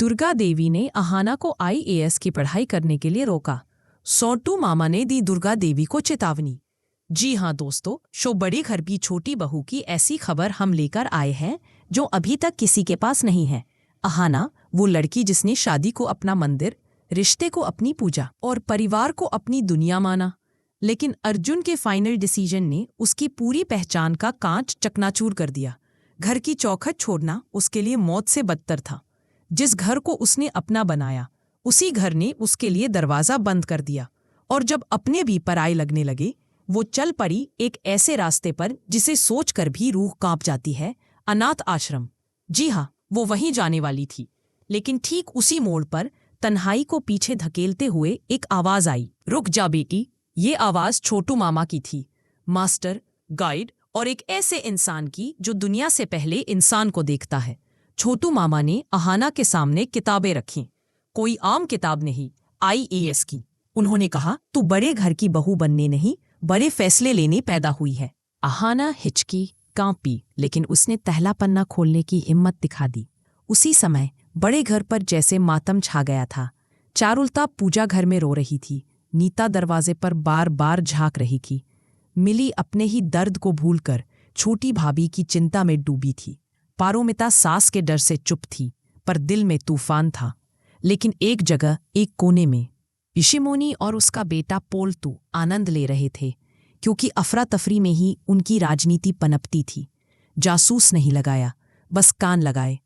दुर्गा देवी ने अहाना को आईएएस की पढ़ाई करने के लिए रोका। छोटू मामा ने दी दुर्गा देवी को चेतावनी। जी हाँ दोस्तों, शो बड़े घर की छोटी बहू की ऐसी खबर हम लेकर आए हैं जो अभी तक किसी के पास नहीं है। अहाना वो लड़की जिसने शादी को अपना मंदिर, रिश्ते को अपनी पूजा और परिवार को अपनी दुनिया माना, लेकिन अर्जुन के फाइनल डिसीजन ने उसकी पूरी पहचान का कांच चकनाचूर कर दिया। घर की चौखट छोड़ना उसके लिए मौत से बदतर था। जिस घर को उसने अपना बनाया, उसी घर ने उसके लिए दरवाजा बंद कर दिया, और जब अपने भी पराये लगने लगे, वो चल पड़ी एक ऐसे रास्ते पर जिसे सोचकर भी रूह कांप जाती है, अनाथ आश्रम। जी हाँ, वो वहीं जाने वाली थी, लेकिन ठीक उसी मोड़ पर तन्हाई को पीछे धकेलते हुए एक आवाज आई, रुक जा बेटी। ये आवाज छोटू मामा की थी, मास्टर, गाइड और एक ऐसे इंसान की जो दुनिया से पहले इंसान को देखता है। छोटू मामा ने अहाना के सामने किताबें रखीं, कोई आम किताब नहीं, आईएएस की। उन्होंने कहा, तू बड़े घर की बहू बनने नहीं, बड़े फैसले लेने पैदा हुई है। अहाना हिचकी, कांपी, लेकिन उसने पहला पन्ना खोलने की हिम्मत दिखा दी। उसी समय बड़े घर पर जैसे मातम छा गया था। चारुलता पूजा घर में रो रही थी, नीता दरवाजे पर बार बार झांक रही थी, मिली अपने ही दर्द को भूलकर छोटी भाभी की चिंता में डूबी थी, पारोमिता सास के डर से चुप थी, पर दिल में तूफान था। लेकिन एक जगह, एक कोने में पिशिमोनी और उसका बेटा पोल्तू आनंद ले रहे थे, क्योंकि अफरा तफरी में ही उनकी राजनीति पनपती थी। जासूस नहीं लगाया, बस कान लगाए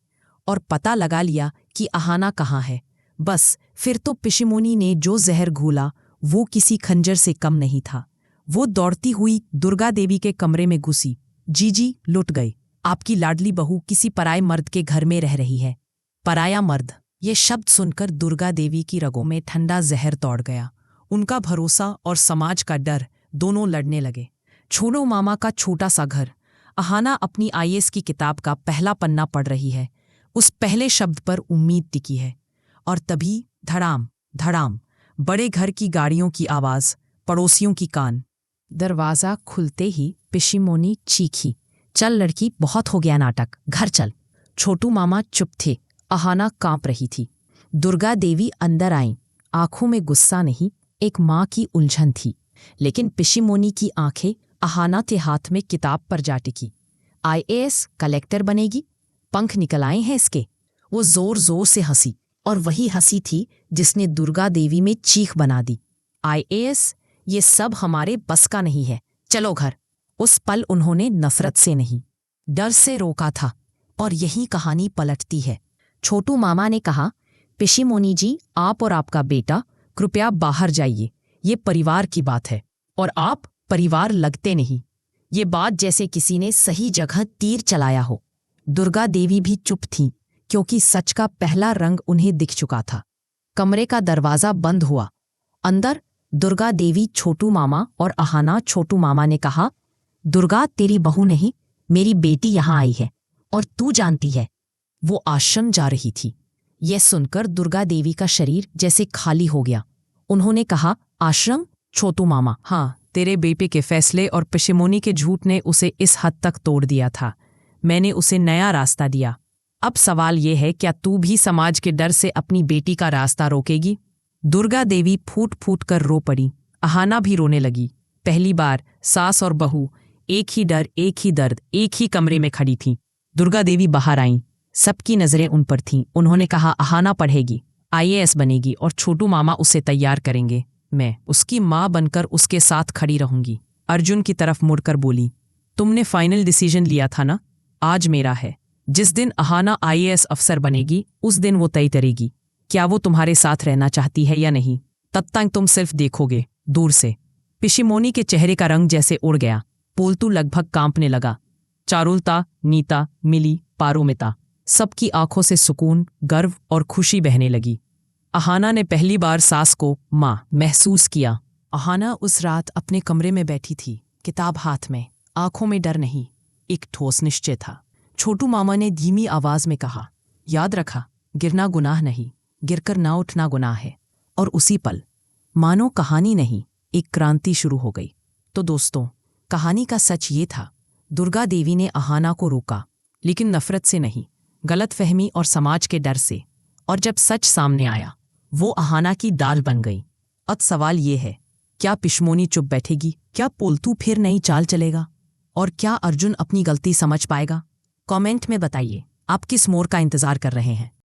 और पता लगा लिया कि अहाना कहाँ है। बस फिर तो पिशिमोनी ने जो जहर घोला वो किसी खंजर से कम नहीं था। वो दौड़ती हुई दुर्गा देवी के कमरे में घुसी। जी लुट गए, आपकी लाडली बहू किसी पराये मर्द के घर में रह रही है। पराया मर्द, ये शब्द सुनकर दुर्गा देवी की रगों में ठंडा जहर दौड़ गया। उनका भरोसा और समाज का डर दोनों लड़ने लगे। छोटू मामा का छोटा सा घर। अहाना अपनी आईएएस की किताब का पहला पन्ना पढ़ रही है। उस पहले शब्द पर उम्मीद टिकी है, और तभी धड़ाम धड़ाम, बड़े घर की गाड़ियों की आवाज, पड़ोसियों की कान। दरवाजा खुलते ही पिशिमोनी चीखी, चल लड़की, बहुत हो गया नाटक, घर चल। छोटू मामा चुप थे, अहाना कांप रही थी। दुर्गा देवी अंदर आईं, आंखों में गुस्सा नहीं, एक माँ की उलझन थी। लेकिन पिशिमोनी की आंखें अहाना के हाथ में किताब पर जा टिकी। आईएएस कलेक्टर बनेगी, पंख निकल आए हैं इसके। वो जोर जोर से हंसी, और वही हंसी थी जिसने दुर्गा देवी में चीख बना दी। आईएएस, ये सब हमारे बस का नहीं है, चलो घर। उस पल उन्होंने नफरत से नहीं, डर से रोका था, और यही कहानी पलटती है। छोटू मामा ने कहा, पिशिमोनी जी, आप और आपका बेटा कृपया बाहर जाइए, ये परिवार की बात है, और आप परिवार लगते नहीं। ये बात जैसे किसी ने सही जगह तीर चलाया हो। दुर्गा देवी भी चुप थी, क्योंकि सच का पहला रंग उन्हें दिख चुका था। कमरे का दरवाजा बंद हुआ। अंदर दुर्गा देवी, छोटू मामा और अहाना। छोटू मामा ने कहा, दुर्गा, तेरी बहू नहीं, मेरी बेटी यहाँ आई है, और तू जानती है वो आश्रम जा रही थी। यह सुनकर दुर्गा देवी का शरीर जैसे खाली हो गया। उन्होंने कहा, आश्रम? छोटू मामा, हाँ, तेरे बेटे के फैसले और पिशिमोनी के झूठ ने उसे इस हद तक तोड़ दिया था। मैंने उसे नया रास्ता दिया। अब सवाल यह है, क्या तू भी समाज के डर से अपनी बेटी का रास्ता रोकेगी? दुर्गा देवी फूट फूट कर रो पड़ी। अहाना भी रोने लगी। पहली बार सास और बहू एक ही डर, एक ही दर्द, एक ही कमरे में खड़ी थीं। दुर्गा देवी बाहर आईं। सबकी नजरें उन पर थीं। उन्होंने कहा, अहाना पढ़ेगी, आईएएस बनेगी, और छोटू मामा उसे तैयार करेंगे। मैं उसकी माँ बनकर उसके साथ खड़ी रहूंगी। अर्जुन की तरफ मुड़कर बोली, तुमने फाइनल डिसीजन लिया था ना, आज मेरा है। जिस दिन अहाना आईएएस अफसर बनेगी, उस दिन वो तय करेगी क्या वो तुम्हारे साथ रहना चाहती है या नहीं। तब तक तुम सिर्फ देखोगे दूर से। पिशिमोनी के चेहरे का रंग जैसे उड़ गया। पोल्तू लगभग कांपने लगा। चारुलता, नीता, मिली, पारोमिता, सबकी आंखों से सुकून, गर्व और खुशी बहने लगी। अहाना ने पहली बार सास को माँ महसूस किया। अहाना उस रात अपने कमरे में बैठी थी, किताब हाथ में, आंखों में डर नहीं, एक ठोस निश्चय था। छोटू मामा ने धीमी आवाज में कहा, याद रखा, गिरना गुनाह नहीं, गिरकर ना उठना गुनाह है। और उसी पल, मानो कहानी नहीं, एक क्रांति शुरू हो गई। तो दोस्तों, कहानी का सच ये था, दुर्गा देवी ने अहाना को रोका, लेकिन नफरत से नहीं, गलतफहमी और समाज के डर से। और जब सच सामने आया वो अहाना की दाल बन गई। अब सवाल ये है, क्या पिशमोनी चुप बैठेगी? क्या पोल्तू फिर नई चाल चलेगा? और क्या अर्जुन अपनी गलती समझ पाएगा? कमेंट में बताइए, आप किस मोड़ का इंतजार कर रहे हैं?